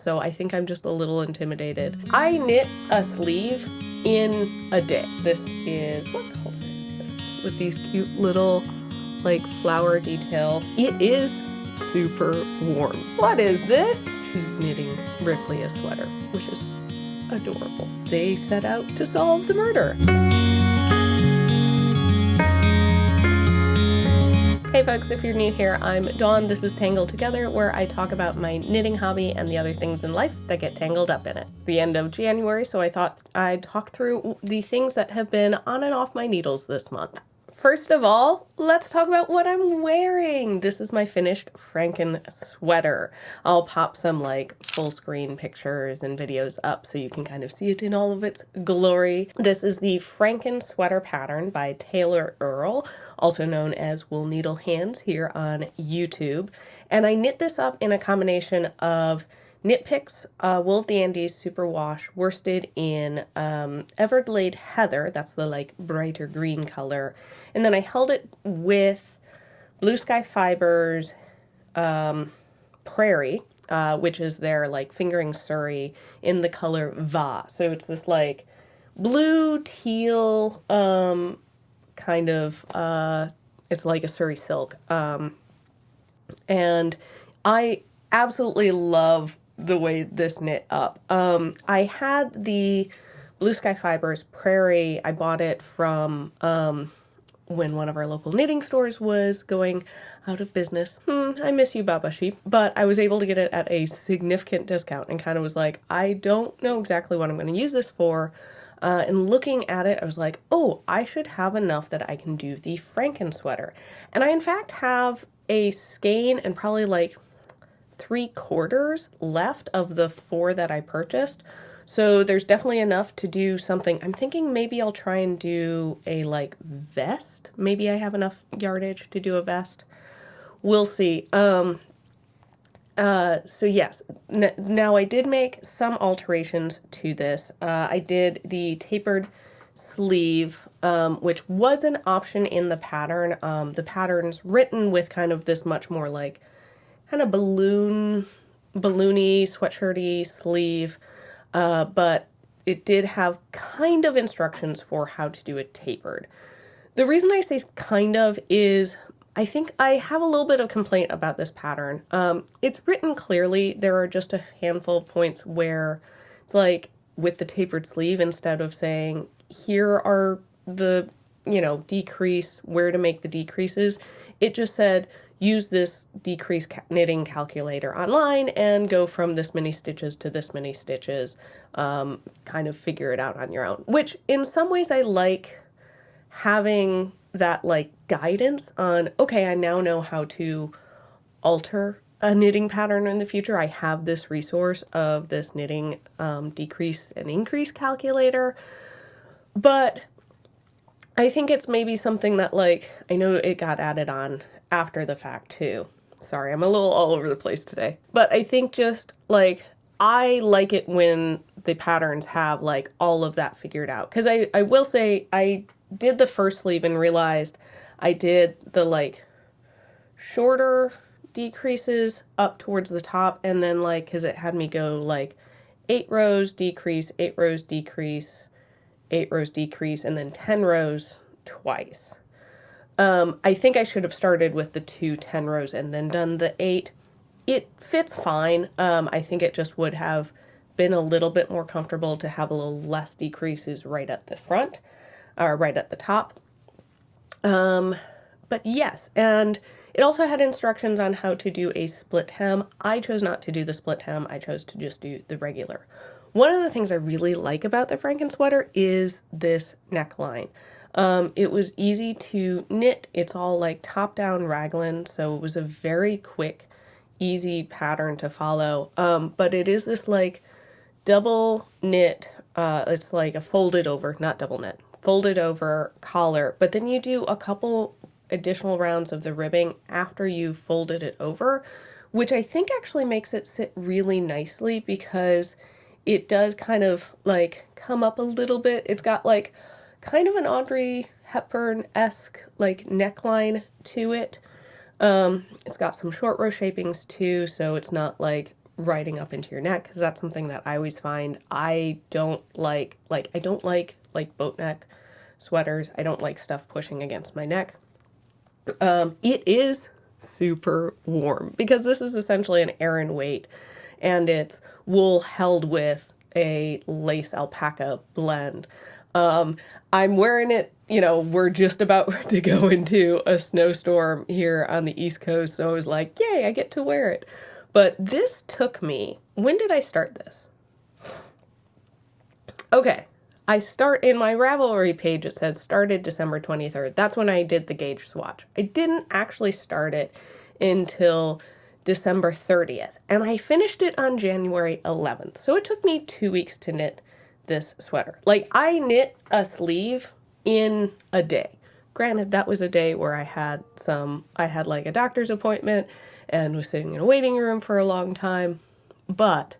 So I think I'm just a little intimidated. I knit a sleeve in a day. This is, what color is this? With these cute little like flower detail. It is super warm. What is this? She's knitting Ripley a sweater, which is adorable. They set out to solve the murder. Hey folks, if you're new here, I'm Dawn. This is Tangled Together, where I talk about my knitting hobby and the other things in life that get tangled up in it. It's the end of January, so I thought I'd talk through the things that have been on and off my needles this month. First of all, let's talk about what I'm wearing. This is my finished Frankensweater. I'll pop some like full screen pictures and videos up so you can kind of see it in all of its glory. This is the Frankensweater pattern by Taylor Earl, also known as Wool Needle Hands here on YouTube. And I knit this up in a combination of Knit Picks, Wool of the Andes Superwash, worsted in Everglade Heather, that's the like brighter green color, and then I held it with Blue Sky Fibers Prairie, which is their like fingering Surrey in the color Va. So it's this like blue teal kind of, it's like a Surrey silk. And I absolutely love the way this knit up. I had the Blue Sky Fibers Prairie. I bought it from when one of our local knitting stores was going out of business. I miss you, Baba Sheep. But I was able to get it at a significant discount and kind of was like, I don't know exactly what I'm going to use this for. And looking at it, I was like, oh, I should have enough that I can do the Frankensweater. And I, in fact, have a skein and probably like 3/4 left of the 4 that I purchased. So there's definitely enough to do something. I'm thinking maybe I'll try and do a like vest. Maybe I have enough yardage to do a vest. We'll see. So yes, now I did make some alterations to this. I did the tapered sleeve, which was an option in the pattern. The pattern's written with kind of this much more like kind of balloony, sweatshirty sleeve, but it did have kind of instructions for how to do it tapered. The reason I say kind of is I think I have a little bit of complaint about this pattern. It's written clearly. There are just a handful of points where it's like with the tapered sleeve, instead of saying, here are the, decrease, where to make the decreases, it just said, use this decrease knitting calculator online and go from this many stitches to this many stitches, kind of figure it out on your own. Which in some ways I like having that like guidance on, okay, I now know how to alter a knitting pattern in the future. I have this resource of this knitting decrease and increase calculator. But I think it's maybe something that like, I know it got added on after the fact too. Sorry, I'm a little all over the place today. But I think just like, I like it when the patterns have like all of that figured out. Because I will say I did the first sleeve and realized I did the like shorter decreases up towards the top. And then like, because it had me go like 8 rows decrease, 8 rows decrease, 8 rows decrease, and then 10 rows twice. I think I should have started with the 2 10 rows and then done the 8. It fits fine. I think it just would have been a little bit more comfortable to have a little less decreases right at the front, or right at the top. But yes, and it also had instructions on how to do a split hem. I chose not to do the split hem. I chose to just do the regular. One of the things I really like about the Frankensweater is this neckline. It was easy to knit. It's all like top-down raglan, so it was a very quick, easy pattern to follow. But it is this like double knit, it's like a folded over, not double knit, folded over collar, but then you do a couple additional rounds of the ribbing after you've folded it over, which I think actually makes it sit really nicely because it does kind of like come up a little bit. It's got like kind of an Audrey Hepburn-esque like neckline to it. It's got some short row shapings too, so it's not like riding up into your neck, because that's something that I always find I don't like boat neck sweaters. I don't like stuff pushing against my neck. It is super warm because this is essentially an Aran weight, and it's wool held with a lace alpaca blend. I'm wearing it, we're just about to go into a snowstorm here on the East Coast, so I was like, yay, I get to wear it. But this took me, when did I start this? Okay, I start in my Ravelry page, it said started December 23rd. That's when I did the gauge swatch. I didn't actually start it until December 30th, and I finished it on January 11th. So it took me 2 weeks to knit this sweater. Like, I knit a sleeve in a day. Granted, that was a day where I had like a doctor's appointment and was sitting in a waiting room for a long time, but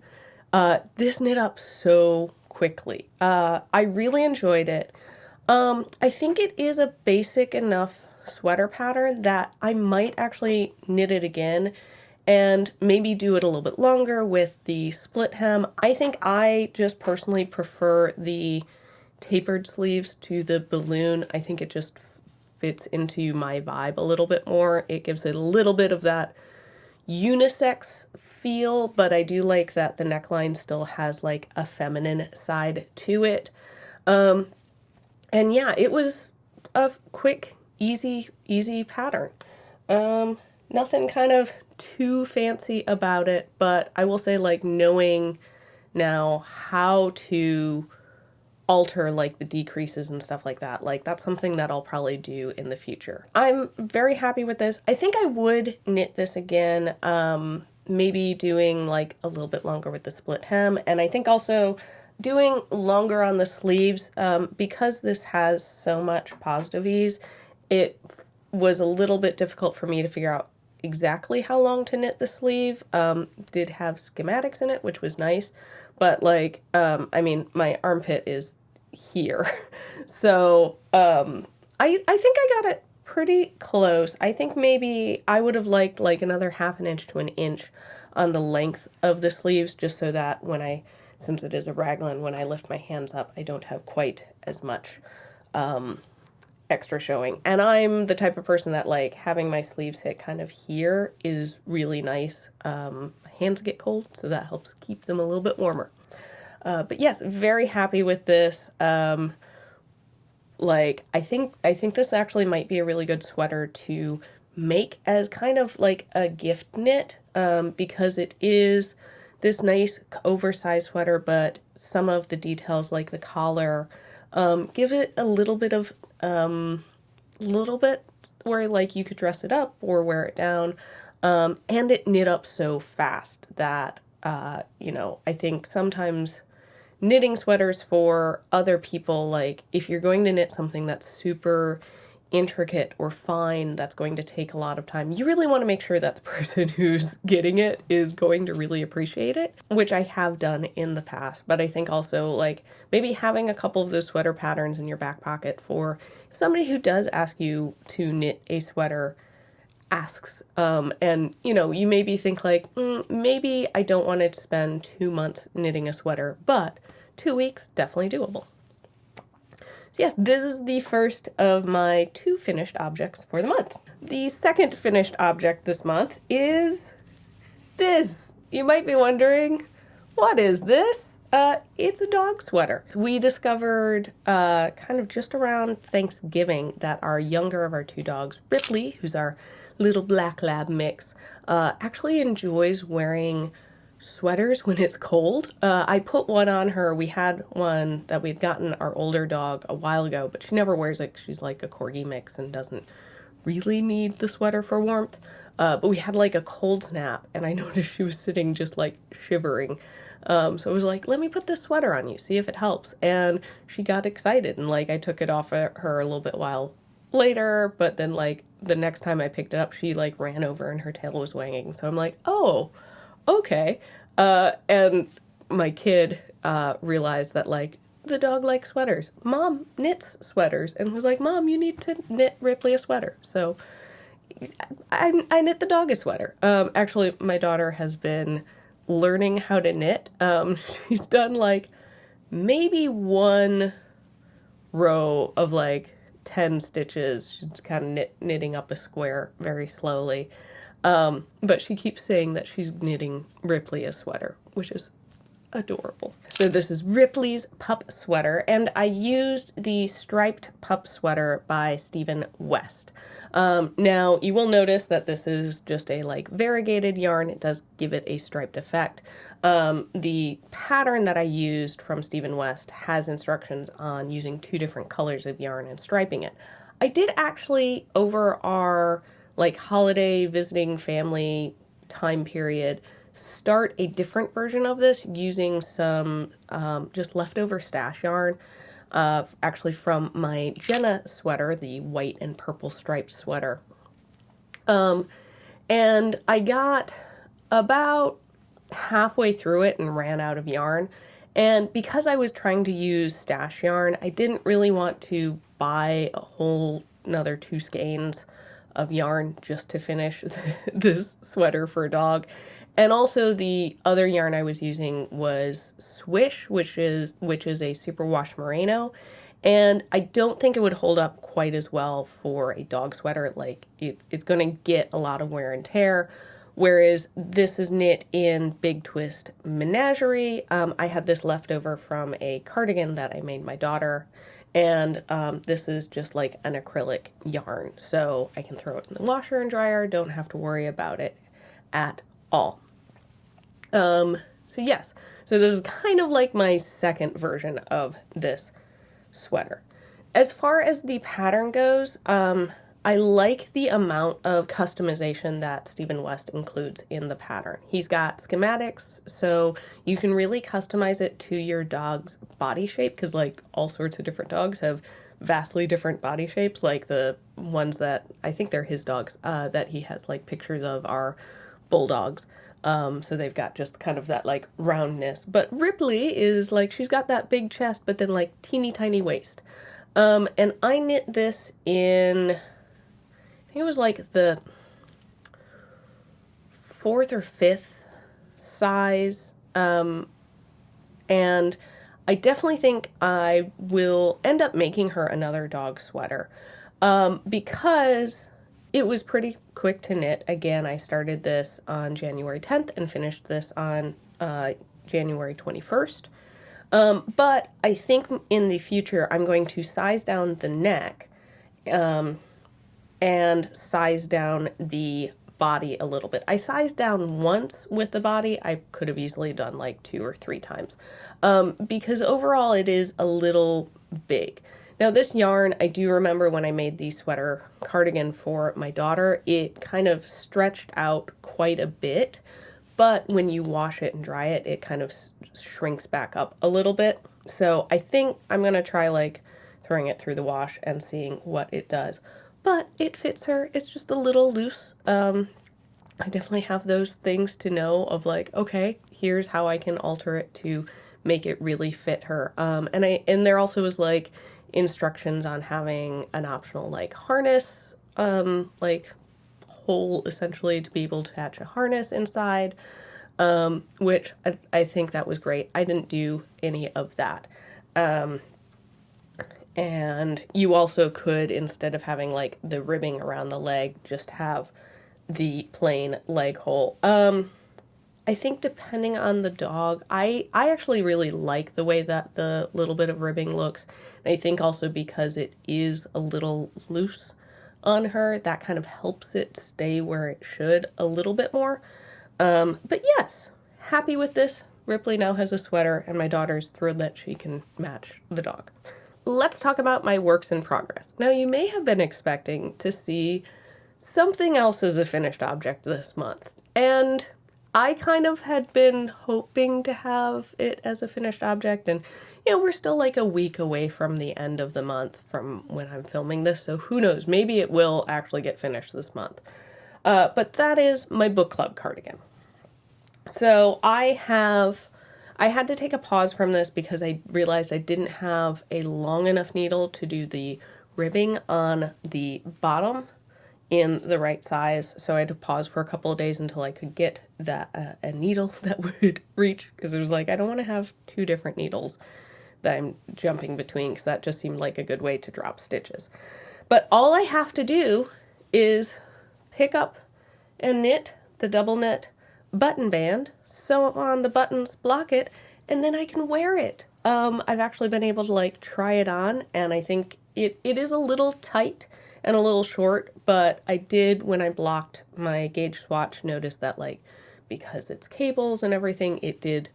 this knit up so quickly. I really enjoyed it. I think it is a basic enough sweater pattern that I might actually knit it again and maybe do it a little bit longer with the split hem. I think I just personally prefer the tapered sleeves to the balloon. I think it just fits into my vibe a little bit more. It gives it a little bit of that unisex feel, but I do like that the neckline still has like a feminine side to it. And yeah, it was a quick, easy pattern. Nothing kind of too fancy about it, but I will say, like, knowing now how to alter like the decreases and stuff like that, like that's something that I'll probably do in the future. I'm very happy with this. I think I would knit this again, maybe doing like a little bit longer with the split hem, and I think also doing longer on the sleeves, because this has so much positive ease. It was a little bit difficult for me to figure out exactly how long to knit the sleeve. Did have schematics in it, which was nice, but like, I mean, my armpit is here. So, I think I got it pretty close. I think maybe I would have liked like another 1/2 inch to an inch on the length of the sleeves, just so that since it is a raglan, when I lift my hands up, I don't have quite as much, extra showing. And I'm the type of person that like having my sleeves hit kind of here is really nice. My hands get cold, so that helps keep them a little bit warmer. But yes, very happy with this. Like, I think this actually might be a really good sweater to make as kind of like a gift knit, because it is this nice oversized sweater, but some of the details like the collar, give it a little bit where like you could dress it up or wear it down. And it knit up so fast that, I think sometimes knitting sweaters for other people, like if you're going to knit something that's super intricate or fine, that's going to take a lot of time, you really want to make sure that the person who's getting it is going to really appreciate it, which I have done in the past. But I think also like maybe having a couple of those sweater patterns in your back pocket for somebody who does ask you to knit a sweater asks, and you maybe think like, maybe I don't want to spend 2 months knitting a sweater, but 2 weeks, definitely doable. So yes, this is the first of my 2 finished objects for the month. The second finished object this month is this. You might be wondering, what is this? It's a dog sweater. We discovered kind of just around Thanksgiving that our younger of our 2 dogs, Ripley, who's our little black lab mix, actually enjoys wearing sweaters when it's cold. I put one on her. We had one that we'd gotten our older dog a while ago, but she never wears it. She's like a corgi mix and doesn't really need the sweater for warmth. But we had like a cold snap, and I noticed she was sitting just like shivering. So I was like, let me put this sweater on you, see if it helps. And she got excited, and like I took it off of her a little bit while later, but then like the next time I picked it up, she like ran over and her tail was wagging. So I'm like, oh, okay. And my kid realized that like the dog likes sweaters. Mom knits sweaters, and was like, Mom, you need to knit Ripley a sweater. So I knit the dog a sweater. Actually, my daughter has been learning how to knit. She's done like maybe one row of like 10 stitches. She's kind of knitting up a square very slowly. But she keeps saying that she's knitting Ripley a sweater, which is adorable. So this is Ripley's pup sweater, and I used the striped pup sweater by Stephen West. Now you will notice that this is just a like variegated yarn. It does give it a striped effect. The pattern that I used from Stephen West has instructions on using 2 different colors of yarn and striping it. I did actually, over our like holiday visiting family time period, start a different version of this using some just leftover stash yarn, actually from my Jenna sweater, the white and purple striped sweater. And I got about halfway through it and ran out of yarn. And because I was trying to use stash yarn, I didn't really want to buy a whole another 2 skeins of yarn just to finish this sweater for a dog. And also the other yarn I was using was Swish, which is a superwash merino, and I don't think it would hold up quite as well for a dog sweater. Like it's going to get a lot of wear and tear, whereas this is knit in Big Twist Menagerie. I had this left over from a cardigan that I made my daughter, and this is just like an acrylic yarn, so I can throw it in the washer and dryer, don't have to worry about it at all. So yes, so this is kind of like my second version of this sweater. As far as the pattern goes, I like the amount of customization that Stephen West includes in the pattern. He's got schematics, so you can really customize it to your dog's body shape, because like all sorts of different dogs have vastly different body shapes. Like the ones that I think they're his dogs that he has like pictures of are bulldogs. So they've got just kind of that like roundness. But Ripley is like, she's got that big chest, but then like teeny tiny waist. And I knit this in, I think it was like the 4th or 5th size. And I definitely think I will end up making her another dog sweater. Because it was pretty quick to knit. Again, I started this on January 10th and finished this on January 21st. But I think in the future, I'm going to size down the neck and size down the body a little bit. I sized down once with the body. I could have easily done like 2 or 3 times because overall it is a little big. Now this yarn, I do remember when I made the sweater cardigan for my daughter, it kind of stretched out quite a bit, but when you wash it and dry it, it kind of shrinks back up a little bit. So I think I'm going to try like throwing it through the wash and seeing what it does. But it fits her. It's just a little loose. I definitely have those things to know of like, okay, here's how I can alter it to make it really fit her. And there also was like instructions on having an optional like harness, like hole essentially to be able to attach a harness inside, which I think that was great. I didn't do any of that. And you also could, instead of having like the ribbing around the leg, just have the plain leg hole. I think depending on the dog, I actually really like the way that the little bit of ribbing looks. And I think also because it is a little loose on her, that kind of helps it stay where it should a little bit more. But yes, happy with this. Ripley now has a sweater, and my daughter's thrilled that she can match the dog. Let's talk about my works in progress. Now, you may have been expecting to see something else as a finished object this month, and I kind of had been hoping to have it as a finished object, and you know, we're still like a week away from the end of the month from when I'm filming this, so who knows, maybe it will actually get finished this month. But that is my book club cardigan. So I had to take a pause from this because I realized I didn't have a long enough needle to do the ribbing on the bottom in the right size. So I had to pause for a couple of days until I could get that a needle that would reach, because it was like, I don't want to have two different needles that I'm jumping between, because that just seemed like a good way to drop stitches. But all I have to do is pick up and knit the double knit button band, sew on the buttons, block it, and then I can wear it. I've actually been able to like try it on, and I think it is a little tight and a little short, but I did, when I blocked my gauge swatch, notice that like, because it's cables and everything, it did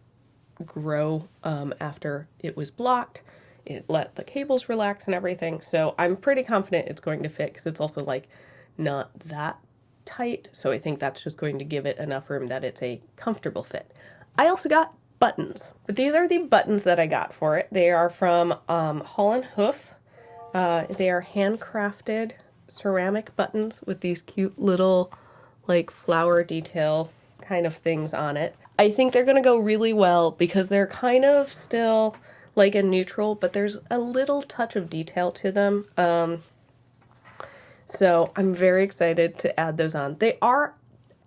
grow after it was blocked. It let the cables relax and everything. So I'm pretty confident it's going to fit, because it's also like not that tight. So I think that's just going to give it enough room that it's a comfortable fit. I also got buttons, but these are the buttons that I got for it. They are from Hall & Hoof. They are handcrafted ceramic buttons with these cute little like flower detail kind of things on it. I think they're gonna go really well because they're kind of still like a neutral, but there's a little touch of detail to them. So I'm very excited to add those on. They are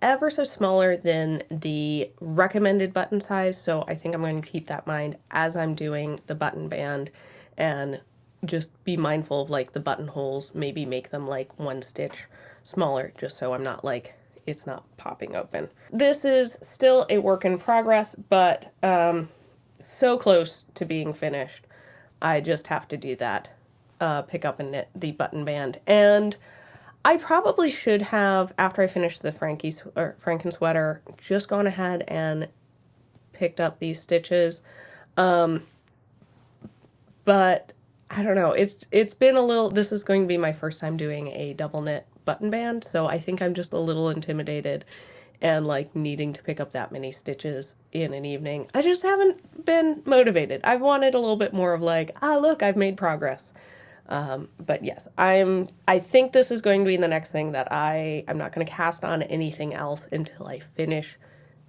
ever so smaller than the recommended button size, so I think I'm going to keep that in mind as I'm doing the button band, and just be mindful of like the buttonholes, maybe make them like one stitch smaller, just so I'm not like, it's not popping open. This is still a work in progress, but so close to being finished. I just have to do that, pick up and knit the button band. And I probably should have, after I finished the Frankensweater, just gone ahead and picked up these stitches. But I don't know, it's been a little, this is going to be my first time doing a double knit button band, so I think I'm just a little intimidated and like needing to pick up that many stitches in an evening. I just haven't been motivated. I've wanted a little bit more of like, ah, look, I've made progress. But yes, I think this is going to be the next thing that I'm not going to cast on anything else until I finish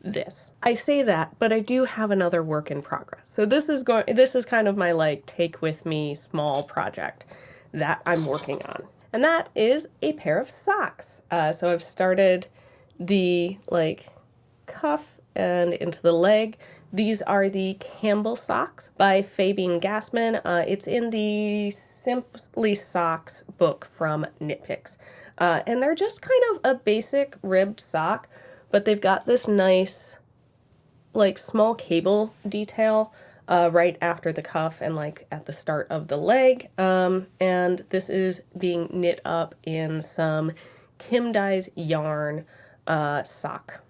this. I say that, but I do have another work in progress. So this is kind of my like take with me small project that I'm working on. And that is a pair of socks. So I've started the like cuff and into the leg. These are the Campbell Socks by Fabian Gassman. It's in the Simply Socks book from Knit Picks. And they're just kind of a basic ribbed sock, but they've got this nice like small cable detail right after the cuff and like at the start of the leg. And this is being knit up in some Kim Dye's yarn, sock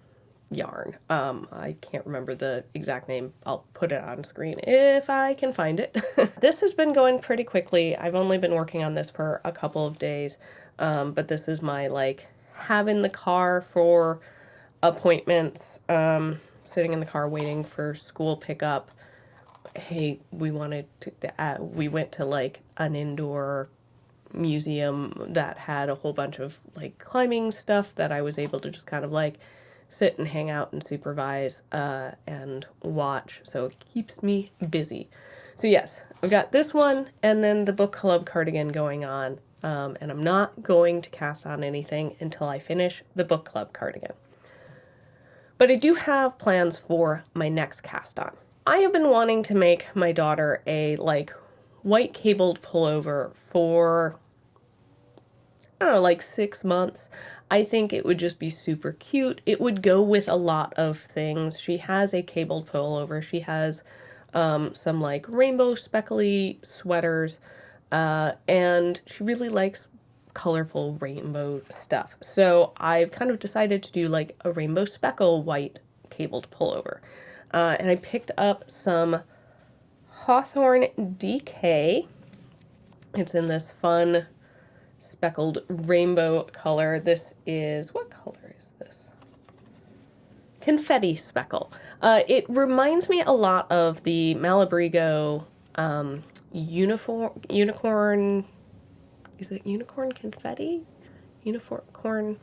yarn. I can't remember the exact name. I'll put it on screen if I can find it. This has been going pretty quickly. I've only been working on this for a couple of days, but this is my like have in the car for appointments, sitting in the car waiting for school pickup. Hey, we went to like an indoor museum that had a whole bunch of like climbing stuff that I was able to just kind of like sit and hang out and supervise and watch, so it keeps me busy. So yes, I've got this one and then the book club cardigan going on, and I'm not going to cast on anything until I finish the book club cardigan. But I do have plans for my next cast on. I have been wanting to make my daughter a like white cabled pullover for, I don't know, like 6 months. I think it would just be super cute. It would go with a lot of things. She has a cabled pullover. She has some like rainbow speckly sweaters, and she really likes colorful rainbow stuff. So I've kind of decided to do like a rainbow speckle white cabled pullover. And I picked up some Hawthorne DK. It's in this fun speckled rainbow color. This is, what color is this? Confetti speckle. It reminds me a lot of the Malabrigo unicorn, is it unicorn confetti? Unicorn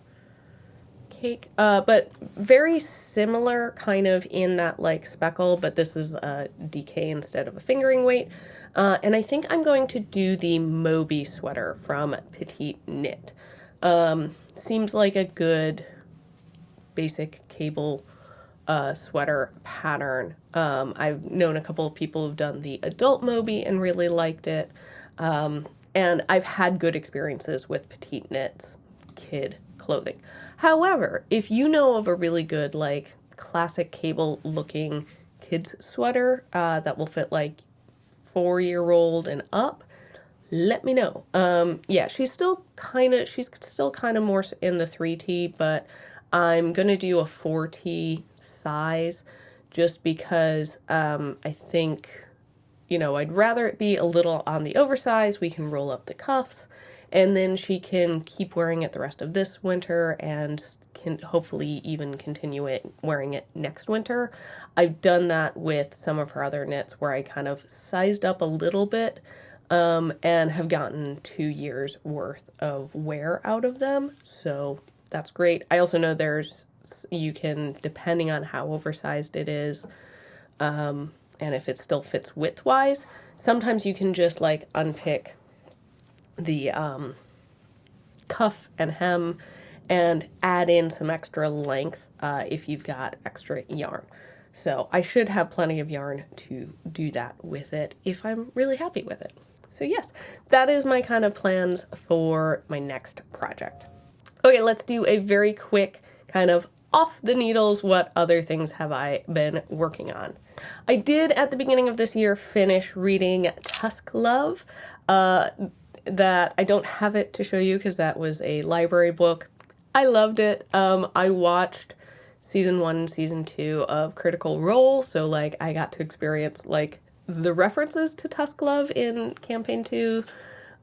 cake? But very similar kind of in that like speckle, but this is a DK instead of a fingering weight. And I think I'm going to do the Moby sweater from Petite Knit. seems like a good basic cable sweater pattern. I've known a couple of people who've done the adult Moby and really liked it. And I've had good experiences with petite knits kid clothing. However, if you know of a really good, like, classic cable looking kids sweater that will fit like 4-year-old and up, let me know. Yeah, she's still kind of more in the 3T, but I'm gonna do a 4T size just because I think, I'd rather it be a little on the oversized. We can roll up the cuffs, and then she can keep wearing it the rest of this winter and can hopefully even continue wearing it next winter. I've done that with some of her other knits where I kind of sized up a little bit and have gotten 2 years worth of wear out of them. So that's great. I also know you can, depending on how oversized it is, and if it still fits width-wise, sometimes you can just like unpick the cuff and hem and add in some extra length if you've got extra yarn. So I should have plenty of yarn to do that with it if I'm really happy with it. So yes, that is my kind of plans for my next project. Okay, let's do a very quick kind of off the needles, what other things have I been working on? I did at the beginning of this year finish reading Tusk Love. That I don't have it to show you because that was a library book. I loved it. I watched season 1 and season 2 of Critical Role, so like I got to experience like the references to Tusk Love in campaign 2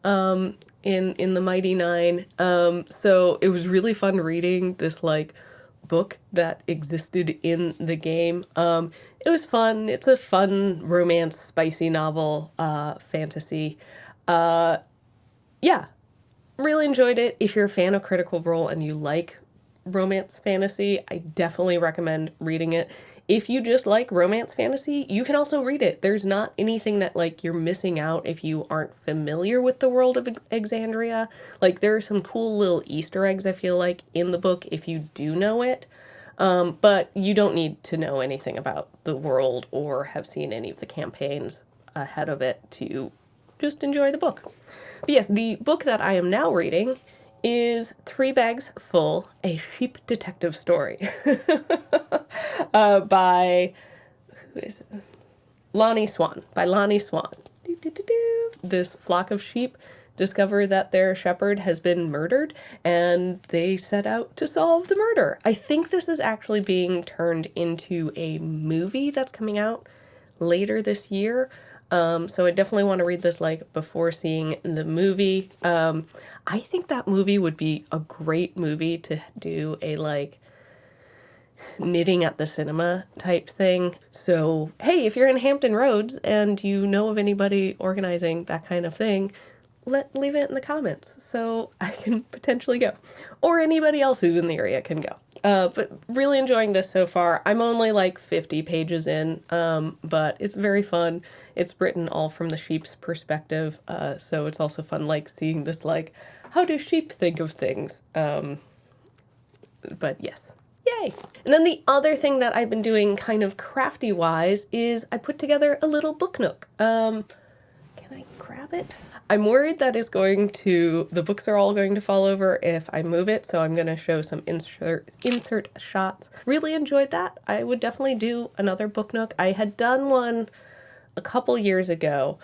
in the Mighty Nine. So it was really fun reading this like book that existed in the game. It was fun. It's a fun romance, spicy novel, fantasy. Yeah, really enjoyed it. If you're a fan of Critical Role and you like romance fantasy, I definitely recommend reading it. If you just like romance fantasy, you can also read it. There's not anything that like you're missing out if you aren't familiar with the world of Exandria. Like there are some cool little Easter eggs, I feel like, in the book if you do know it. But you don't need to know anything about the world or have seen any of the campaigns ahead of it to just enjoy the book. But yes, the book that I am now reading is 3 Bags Full, a sheep detective story by, who is it? Lonnie Swan. By Lonnie Swan. This flock of sheep discover that their shepherd has been murdered, and they set out to solve the murder. I think this is actually being turned into a movie that's coming out later this year. So I definitely want to read this like before seeing the movie. I think that movie would be a great movie to do a like knitting at the cinema type thing. So, hey, if you're in Hampton Roads and you know of anybody organizing that kind of thing, leave it in the comments so I can potentially go. Or anybody else who's in the area can go. But really enjoying this so far. I'm only like 50 pages in, but it's very fun. It's written all from the sheep's perspective, so it's also fun like seeing this like, how do sheep think of things? But yes. Yay! And then the other thing that I've been doing kind of crafty-wise is I put together a little book nook. Can I grab it? I'm worried that the books are all going to fall over if I move it, so I'm going to show some insert shots. Really enjoyed that. I would definitely do another book nook. I had done one a couple years ago.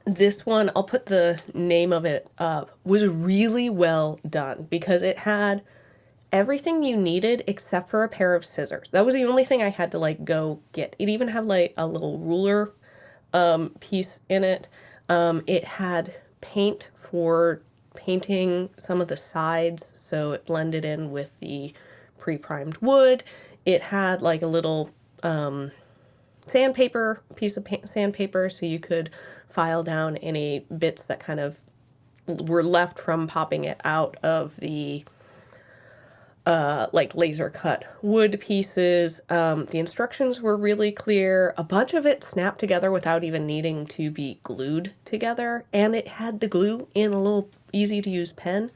This one, I'll put the name of it up, was really well done because it had everything you needed except for a pair of scissors. That was the only thing I had to like go get. It even had like a little ruler piece in it. It had paint for painting some of the sides so it blended in with the pre-primed wood. It had like a little piece of sandpaper so you could file down any bits that kind of were left from popping it out of the like laser cut wood pieces. The instructions were really clear. A bunch of it snapped together without even needing to be glued together. And it had the glue in a little easy to use pen.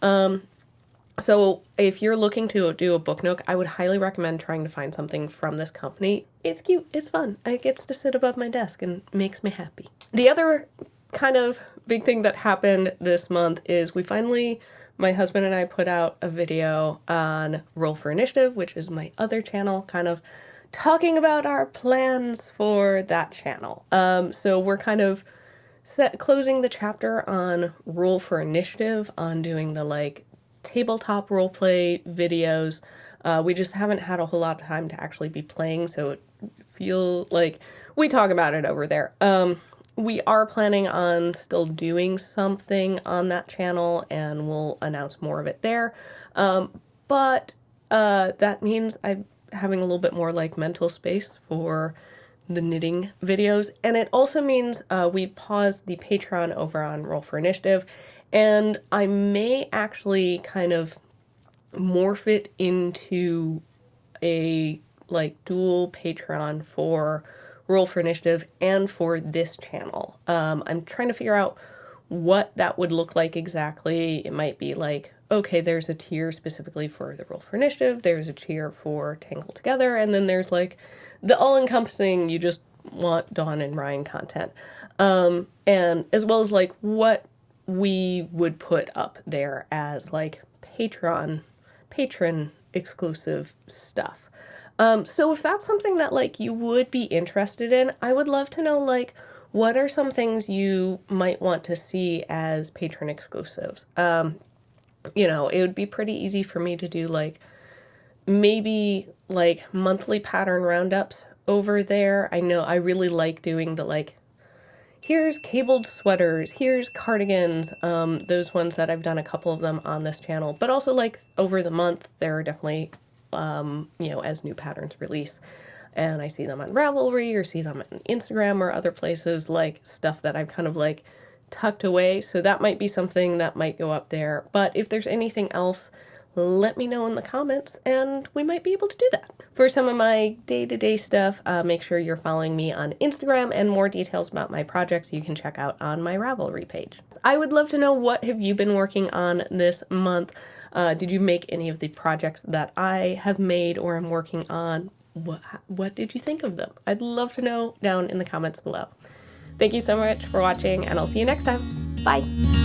So if you're looking to do a book nook, I would highly recommend trying to find something from this company. It's cute, it's fun, it gets to sit above my desk and makes me happy. The other kind of big thing that happened this month is my husband and I put out a video on Roll for Initiative, which is my other channel, kind of talking about our plans for that channel. So we're kind of closing the chapter on Roll for Initiative, on doing the like tabletop roleplay videos. We just haven't had a whole lot of time to actually be playing, so it feel like we talk about it over there. We are planning on still doing something on that channel, and we'll announce more of it there. But that means I'm having a little bit more like mental space for the knitting videos, and it also means we paused the Patreon over on Roll for Initiative, and I may actually kind of morph it into a like dual Patreon for Roll for Initiative and for this channel. I'm trying to figure out what that would look like exactly. It might be like, okay, there's a tier specifically for the Roll for Initiative, there's a tier for Tangled Together, and then there's like the all-encompassing, you just want Dawn and Ryan content. And as well as like what we would put up there as like patron exclusive stuff. So if that's something that like you would be interested in, I would love to know like what are some things you might want to see as patron exclusives. You know, it would be pretty easy for me to do like maybe like monthly pattern roundups over there. I know I really like doing the like, here's cabled sweaters, here's cardigans, those ones that I've done a couple of them on this channel, but also like over the month, there are definitely, you know, as new patterns release and I see them on Ravelry or see them on Instagram or other places, like stuff that I've kind of like tucked away. So that might be something that might go up there. But if there's anything else, let me know in the comments and we might be able to do that. For some of my day-to-day stuff, make sure you're following me on Instagram, and more details about my projects you can check out on my Ravelry page. I would love to know, what have you been working on this month? Did you make any of the projects that I have made or am working on? What did you think of them? I'd love to know down in the comments below. Thank you so much for watching, and I'll see you next time. Bye!